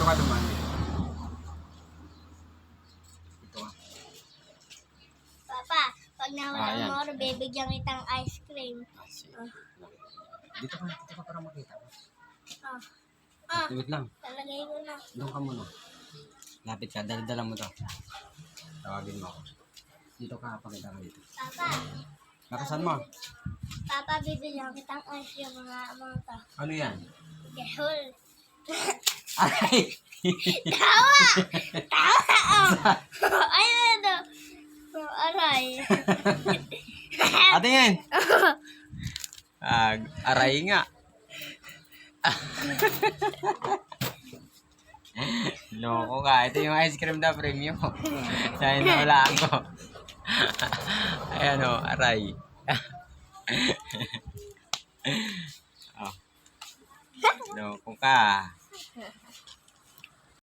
ka naman. Dito ka. Papa, pag nawala Ayan. mo, bibigyan kitang ice cream. Sige. Dito ka para makita ko. Ah, Wait lang. talagay ko na. Doon ka muna. Lapit ka, dala mo to. Tawagin mo ako. Dito ka, pakita ka dito. Papa, Nakasan mo? Papa, bibigyan kitang ice cream mga to. Ano yan? Gehol. Aray! Tawa! Tawa! Oh. Ay, ano? Oh, aray. Ate yan! Aray nga. Loko ka. Ito yung ice cream na premium. Dahil nawalaan ko. Ayan o, aray. Oh. Loko ka.